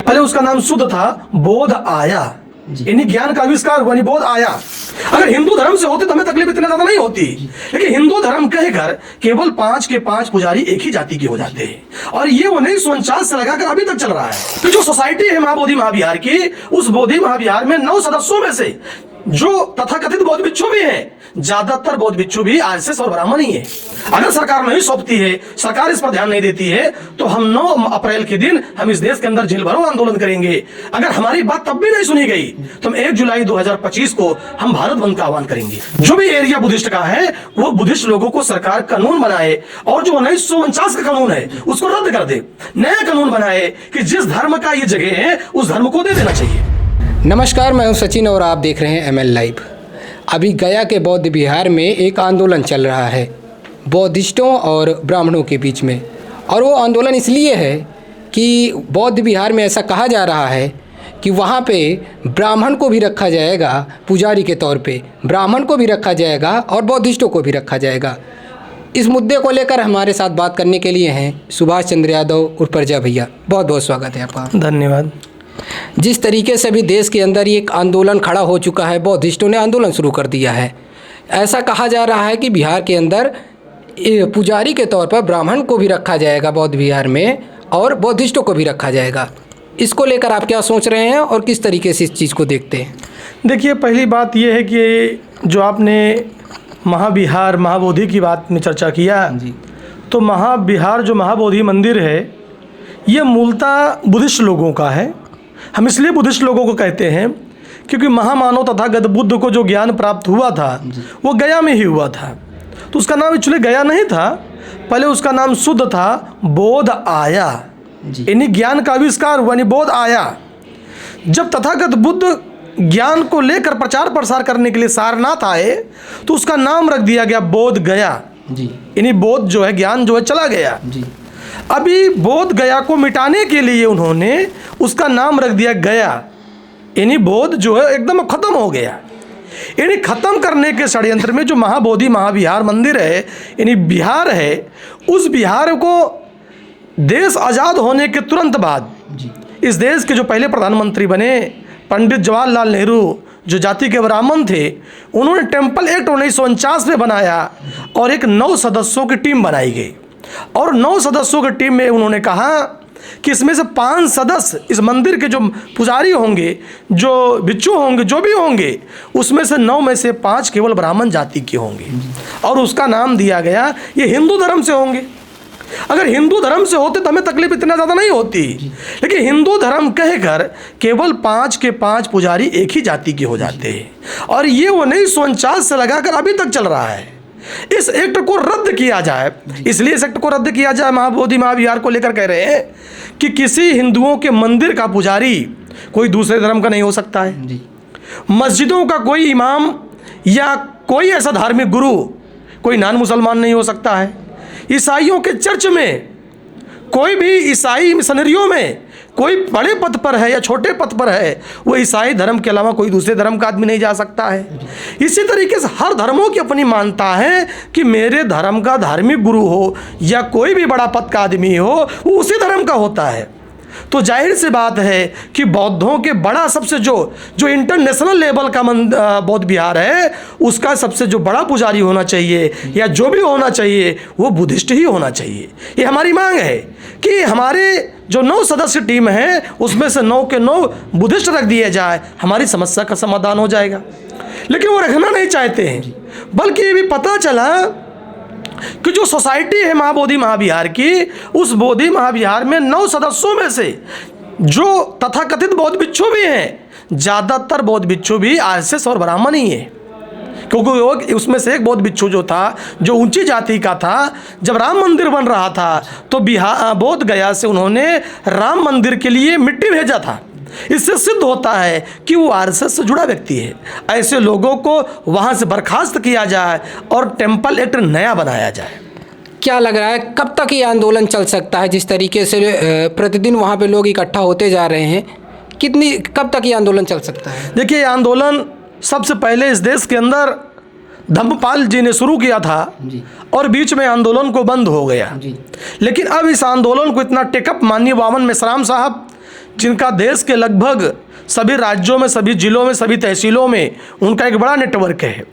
पहले उसका नाम शुद्ध था, बोध आया, यानी ज्ञान का आविष्कार हुआ, बोध आया। अगर हिंदू धर्म से होते तो हमें तकलीफ इतनी ज्यादा नहीं होती, लेकिन हिंदू धर्म कहकर केवल 5 के 5 पुजारी एक ही जाति के हो जाते हैं। और ये 1949 से लगाकर अभी तक चल रहा है। तो जो सोसाइटी है महाबोधि महाविहार की, उस बोधि महाविहार में 9 सदस्यों में से जो तथाकथित बौद्ध भिक्षु भी हैं, ज्यादातर बौद्ध भिक्षु भी आरएसएस और ब्राह्मण ही है। अगर सरकार नहीं सौंपती है, सरकार इस पर ध्यान नहीं देती है, तो हम 9 अप्रैल के दिन हम इस देश के अंदर जेल भरो आंदोलन करेंगे। अगर हमारी बात तब भी नहीं सुनी गई तो हम 1 जुलाई 2025 को हम भारत बंद का आह्वान करेंगे। जो भी एरिया बुद्धिस्ट का है, वो बुद्धिस्ट लोगों को सरकार कानून बनाए और जो 1949 का कानून है उसको रद्द कर दे, नया कानून बनाए कि जिस धर्म का ये जगह है उस धर्म को दे देना चाहिए। नमस्कार, मैं हूं सचिन और आप देख रहे हैं एमएल लाइव। अभी गया के बौद्ध विहार में एक आंदोलन चल रहा है बौद्धिस्टों और ब्राह्मणों के बीच में, और वो आंदोलन इसलिए है कि बौद्ध विहार में ऐसा कहा जा रहा है कि वहाँ पे ब्राह्मण को भी रखा जाएगा, पुजारी के तौर पे ब्राह्मण को भी रखा जाएगा और बौद्धिस्टों को भी रखा जाएगा। इस मुद्दे को लेकर हमारे साथ बात करने के लिए हैं सुभाष चंद्र यादव उर्फ प्रजा भैया। बहुत बहुत स्वागत है आपका। धन्यवाद। जिस तरीके से भी देश के अंदर एक आंदोलन खड़ा हो चुका है, बौद्धिस्टों ने आंदोलन शुरू कर दिया है। ऐसा कहा जा रहा है कि बिहार के अंदर पुजारी के तौर पर ब्राह्मण को भी रखा जाएगा बौद्ध विहार में और बौद्धिस्टों को भी रखा जाएगा। इसको लेकर आप क्या सोच रहे हैं और किस तरीके से इस चीज़ को देखते हैं? देखिए, पहली बात यह है कि जो आपने महाविहार महाबोधि की बात में चर्चा किया जी, तो महाविहार जो महाबोधि मंदिर है ये मूलतः बुद्धिस्ट लोगों का है। हम इसलिए बुद्धिस्ट लोगों को कहते हैं क्योंकि महामानव तथागत बुद्ध को जो ज्ञान प्राप्त हुआ था वो गया में ही हुआ था। तो उसका नाम एक्चुअली गया नहीं था, पहले उसका नाम शुद्ध था, बोध आया, यानी ज्ञान का आविष्कार हुआ, यानी बोध आया। जब तथागत बुद्ध ज्ञान को लेकर प्रचार प्रसार करने के लिए सारनाथ आए तो उसका नाम रख दिया गया बोध गया, यानी बोध जो है, ज्ञान जो है चला गया जी। अभी बोध गया को मिटाने के लिए उन्होंने उसका नाम रख दिया गया, यानी बोध जो है एकदम खत्म हो गया। यानी खत्म करने के षड्यंत्र में जो महाबोधि महाविहार मंदिर है, यानी बिहार है, उस बिहार को देश आज़ाद होने के तुरंत बाद इस देश के जो पहले प्रधानमंत्री बने पंडित जवाहरलाल नेहरू, जो जाति के ब्राह्मण थे, उन्होंने टेम्पल एक्ट 1949 में बनाया और एक 9 सदस्यों की टीम बनाई गई। और 9 सदस्यों की टीम में उन्होंने कहा कि इसमें से 5 सदस्य इस मंदिर के जो पुजारी होंगे, जो भिक्षु होंगे, जो भी होंगे, उसमें से 9 में से 5 केवल ब्राह्मण जाति के होंगे और उसका नाम दिया गया ये हिंदू धर्म से होंगे। अगर हिंदू धर्म से होते तो हमें तकलीफ इतना ज़्यादा नहीं होती, लेकिन हिंदू धर्म कहकर केवल 5 के 5 पुजारी एक ही जाति के हो जाते हैं। और ये 1949 से लगाकर अभी तक चल रहा है। इस एक्ट को रद्द किया जाए, इसलिए इस एक्ट को रद्द किया जाए। महाबोधि महाविहार को लेकर कह रहे हैं कि किसी हिंदुओं के मंदिर का पुजारी कोई दूसरे धर्म का नहीं हो सकता है जी। मस्जिदों का कोई इमाम या कोई ऐसा धार्मिक गुरु कोई नॉन मुसलमान नहीं हो सकता है। ईसाइयों के चर्च में कोई भी ईसाई मिशनरियों में कोई बड़े पद पर है या छोटे पद पर है, वो ईसाई धर्म के अलावा कोई दूसरे धर्म का आदमी नहीं जा सकता है। इसी तरीके से हर धर्मों की अपनी मान्यता है कि मेरे धर्म का धार्मिक गुरु हो या कोई भी बड़ा पद का आदमी हो, वो उसी धर्म का होता है। तो जाहिर सी बात है कि बौद्धों के बड़ा सबसे जो इंटरनेशनल लेवल का बौद्ध विहार है, उसका सबसे जो बड़ा पुजारी होना चाहिए या जो भी होना चाहिए वो बुद्धिस्ट ही होना चाहिए। ये हमारी मांग है कि हमारे जो 9 सदस्य टीम है उसमें से 9 के 9 बुद्धिस्ट रख दिए जाए, हमारी समस्या का समाधान हो जाएगा। लेकिन वो रखना नहीं चाहते हैं, बल्कि ये भी पता चला कि जो सोसाइटी है महाबोधि महाविहार की, उस बोधि महाविहार में 9 सदस्यों में से जो तथाकथित बौद्ध भिक्षु भी हैं, ज़्यादातर बौद्ध भिक्षु भी आरएसएस और ब्राह्मण ही हैं। क्योंकि उसमें से एक बौद्ध भिक्षु जो था, जो ऊंची जाति का था, जब राम मंदिर बन रहा था तो बोध गया से उन्होंने राम मंदिर के लिए मिट्टी भेजा था। इससे सिद्ध होता है कि वो आरएसएस से जुड़ा व्यक्ति है। ऐसे लोगों को वहाँ से बर्खास्त किया जाए और टेम्पल एक्ट नया बनाया जाए। क्या लग रहा है कब तक ये आंदोलन चल सकता है? जिस तरीके से प्रतिदिन वहाँ पे लोग इकट्ठा होते जा रहे हैं, कब तक ये आंदोलन चल सकता है? देखिए, ये आंदोलन सबसे पहले इस देश के अंदर धम्मपाल जी ने शुरू किया था और बीच में आंदोलन को बंद हो गया। लेकिन अब इस आंदोलन को इतना टेकअप माननीय वामन मेश्राम साहब जिनका देश के लगभग सभी राज्यों में, सभी जिलों में, सभी तहसीलों में उनका एक बड़ा नेटवर्क है।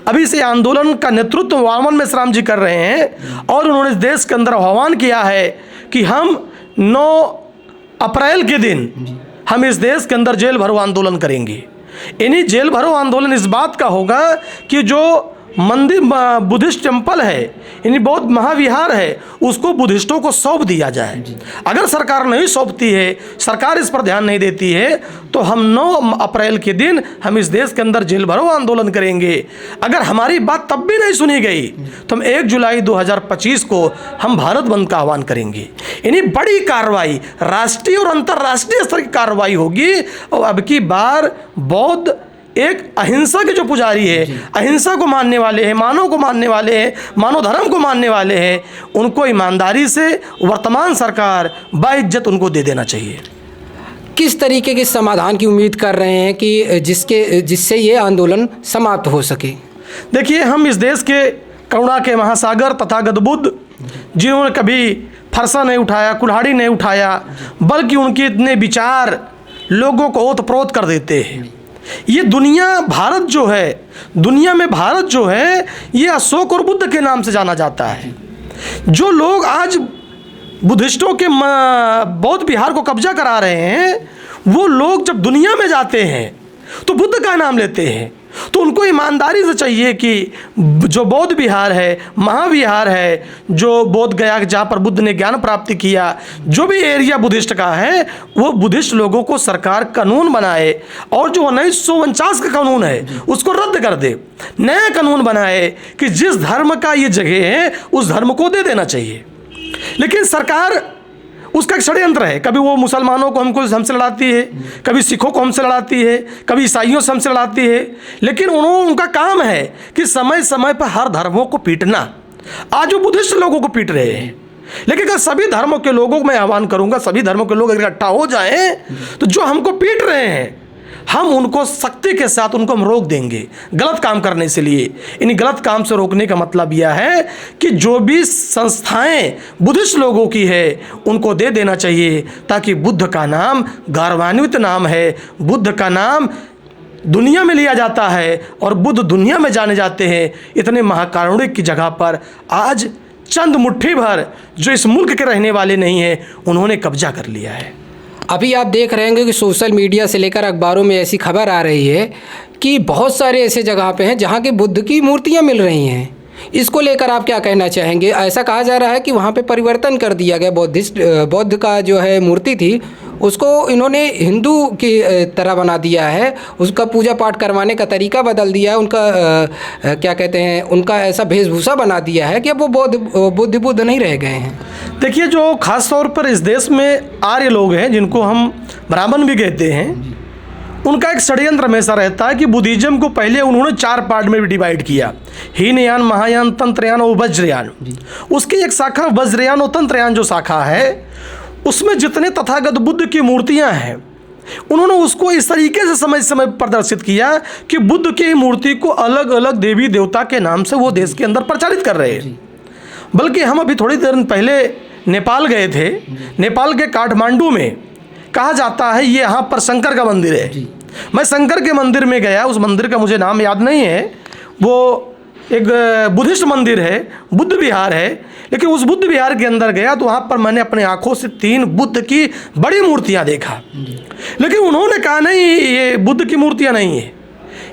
अभी इस आंदोलन का नेतृत्व वामन मेश्राम जी कर रहे हैं और उन्होंने देश के अंदर आह्वान किया है कि हम 9 अप्रैल के दिन हम इस देश के अंदर जेल भरो आंदोलन करेंगे। इन्हीं जेल भरो आंदोलन इस बात का होगा कि जो मंदिर बुद्धिस्ट टेम्पल है, यानी बौद्ध महाविहार है, उसको बुद्धिस्टों को सौंप दिया जाए। अगर सरकार नहीं सौंपती है, सरकार इस पर ध्यान नहीं देती है, तो हम 9 अप्रैल के दिन हम इस देश के अंदर जेल भरो आंदोलन करेंगे। अगर हमारी बात तब भी नहीं सुनी गई तो हम 1 जुलाई 2025 को हम भारत बंद का आह्वान करेंगे। यानी बड़ी कार्रवाई, राष्ट्रीय और अंतर्राष्ट्रीय स्तर की कार्रवाई होगी। और अब की बार बौद्ध एक अहिंसा के जो पुजारी है, अहिंसा को मानने वाले हैं, मानव को मानने वाले हैं, मानव धर्म को मानने वाले हैं, उनको ईमानदारी से वर्तमान सरकार बाइज्जत उनको दे देना चाहिए। किस तरीके के समाधान की उम्मीद कर रहे हैं कि जिससे ये आंदोलन समाप्त हो सके? देखिए, हम इस देश के करुणा के महासागर तथागत बुद्ध, जिन्होंने कभी फरसा नहीं उठाया, कुल्हाड़ी नहीं उठाया, बल्कि उनके इतने विचार लोगों को ओतप्रोत कर देते हैं। ये दुनिया, भारत जो है, दुनिया में भारत जो है, ये अशोक और बुद्ध के नाम से जाना जाता है। जो लोग आज बुद्धिस्टों के बौद्ध विहार को कब्जा करा रहे हैं, वो लोग जब दुनिया में जाते हैं तो बुद्ध का नाम लेते हैं। तो उनको ईमानदारी से चाहिए कि जो बौद्ध विहार है, महाविहार है, जो बोध गया जहाँ पर बुद्ध ने ज्ञान प्राप्ति किया, जो भी एरिया बुद्धिस्ट का है, वो बुद्धिस्ट लोगों को सरकार कानून बनाए और जो 1949 का कानून है उसको रद्द कर दे, नया कानून बनाए कि जिस धर्म का ये जगह है उस धर्म को दे देना चाहिए। लेकिन सरकार, उसका एक षड्यंत्र है, कभी वो मुसलमानों को हमसे लड़ाती है, कभी सिखों को हमसे लड़ाती है, कभी ईसाइयों से हमसे लड़ाती है। लेकिन उनका काम है कि समय समय पर हर धर्मों को पीटना। आज वो बुद्धिस्ट लोगों को पीट रहे हैं, लेकिन अगर सभी धर्मों के लोगों को मैं आह्वान करूंगा, सभी धर्मों के लोग अगर इकट्ठा हो जाएं तो जो हमको पीट रहे हैं हम उनको सख्ती के साथ उनको हम रोक देंगे गलत काम करने से लिए। इन गलत काम से रोकने का मतलब यह है कि जो भी संस्थाएं बुद्धिस्ट लोगों की है उनको दे देना चाहिए, ताकि बुद्ध का नाम गौरवान्वित नाम है, बुद्ध का नाम दुनिया में लिया जाता है और बुद्ध दुनिया में जाने जाते हैं। इतने महाकारुणिक की जगह पर आज चंद मुट्ठी भर जो इस मुल्क के रहने वाले नहीं हैं, उन्होंने कब्जा कर लिया है। अभी आप देख रहे होंगे कि सोशल मीडिया से लेकर अखबारों में ऐसी खबर आ रही है कि बहुत सारे ऐसे जगह पे हैं जहाँ के बुद्ध की मूर्तियाँ मिल रही हैं। इसको लेकर आप क्या कहना चाहेंगे? ऐसा कहा जा रहा है कि वहाँ पे परिवर्तन कर दिया गया, बौद्ध का जो है मूर्ति थी उसको इन्होंने हिंदू की तरह बना दिया है, उसका पूजा पाठ करवाने का तरीका बदल दिया है, उनका क्या कहते हैं, उनका ऐसा वेशभूषा बना दिया है कि अब वो बुद्ध नहीं रह गए हैं। देखिए, जो ख़ास तौर पर इस देश में आर्य लोग हैं, जिनको हम ब्राह्मण भी कहते हैं, उनका एक षड्यंत्र हमेशा रहता है कि बुद्धिज़्म को पहले उन्होंने 4 पार्ट में भी डिवाइड किया, हीनयान, महायान, तंत्रयान और वज्रयान। उसकी एक शाखा वज्रयान और तंत्रयान जो शाखा है, उसमें जितने तथागत बुद्ध की मूर्तियां हैं उन्होंने उसको इस तरीके से समय समय प्रदर्शित किया कि बुद्ध की मूर्ति को अलग अलग देवी देवता के नाम से वो देश के अंदर प्रचारित कर रहे हैं। बल्कि हम अभी थोड़ी देर पहले नेपाल गए थे। नेपाल के काठमांडू में कहा जाता है ये यहाँ पर शंकर का मंदिर है। मैं शंकर के मंदिर में गया, उस मंदिर का मुझे नाम याद नहीं है, वो एक बुद्धिस्ट मंदिर है, बुद्ध विहार है। लेकिन उस बुद्ध विहार के अंदर गया तो वहाँ पर मैंने अपने आँखों से 3 बुद्ध की बड़ी मूर्तियाँ देखा। लेकिन उन्होंने कहा नहीं, ये बुद्ध की मूर्तियाँ नहीं है,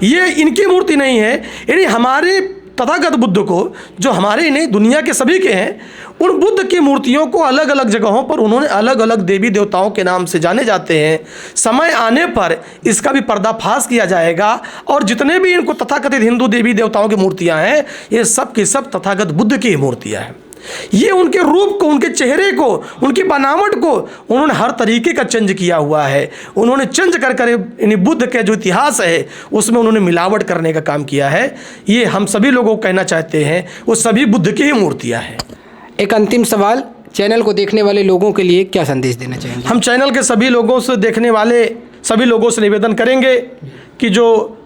ये इनकी मूर्ति नहीं है। यानी हमारे तथागत बुद्ध को, जो हमारे ही नहीं दुनिया के सभी के हैं, उन बुद्ध की मूर्तियों को अलग अलग जगहों पर उन्होंने अलग अलग देवी देवताओं के नाम से जाने जाते हैं। समय आने पर इसका भी पर्दाफाश किया जाएगा और जितने भी इनको तथाकथित हिंदू देवी देवताओं की मूर्तियां हैं, ये सब की सब तथागत बुद्ध की ही मूर्तियां हैं। ये उनके रूप को, उनके चेहरे को, उनकी बनावट को उन्होंने हर तरीके का चेंज किया हुआ है। उन्होंने चेंज कर कर बुद्ध के जो इतिहास है उसमें उन्होंने मिलावट करने का काम किया है। ये हम सभी लोगों को कहना चाहते हैं, वो सभी बुद्ध की ही मूर्तियाँ हैं। एक अंतिम सवाल, चैनल को देखने वाले लोगों के लिए क्या संदेश देना चाहेंगे? हम चैनल के सभी लोगों से, देखने वाले सभी लोगों से निवेदन करेंगे कि जो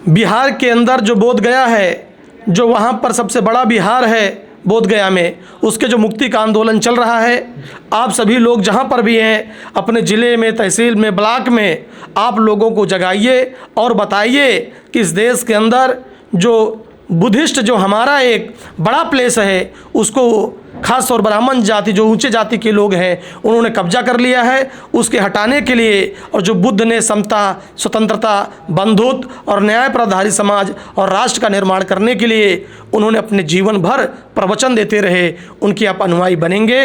बिहार के अंदर जो बोध गया है, जो वहाँ पर सबसे बड़ा विहार है बोध गया में, उसके जो मुक्ति का आंदोलन चल रहा है, आप सभी लोग जहाँ पर भी हैं अपने ज़िले में, तहसील में, ब्लॉक में, आप लोगों को जगाइए और बताइए कि इस देश के अंदर जो बुद्धिस्ट जो हमारा एक बड़ा प्लेस है उसको खास तौर ब्राह्मण जाति जो ऊंचे जाति के लोग हैं उन्होंने कब्जा कर लिया है, उसके हटाने के लिए और जो बुद्ध ने समता, स्वतंत्रता, बंधुत्व और न्याय पर आधारित समाज और राष्ट्र का निर्माण करने के लिए उन्होंने अपने जीवन भर प्रवचन देते रहे, उनके आप अनुयायी बनेंगे।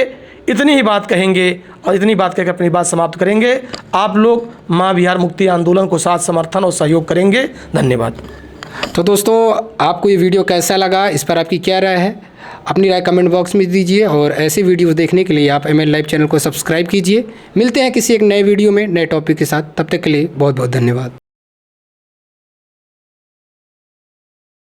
इतनी ही बात कहेंगे और इतनी बात कहकर अपनी बात समाप्त करेंगे। आप लोग महाबिहार मुक्ति आंदोलन को साथ समर्थन और सहयोग करेंगे। धन्यवाद। तो दोस्तों, आपको ये वीडियो कैसा लगा, इस पर आपकी क्या राय है, अपनी राय कमेंट बॉक्स में दीजिए। और ऐसी वीडियो देखने के लिए आप ML लाइव चैनल को सब्सक्राइब कीजिए। मिलते हैं किसी एक नए वीडियो में नए टॉपिक के साथ, तब तक के लिए बहुत बहुत धन्यवाद।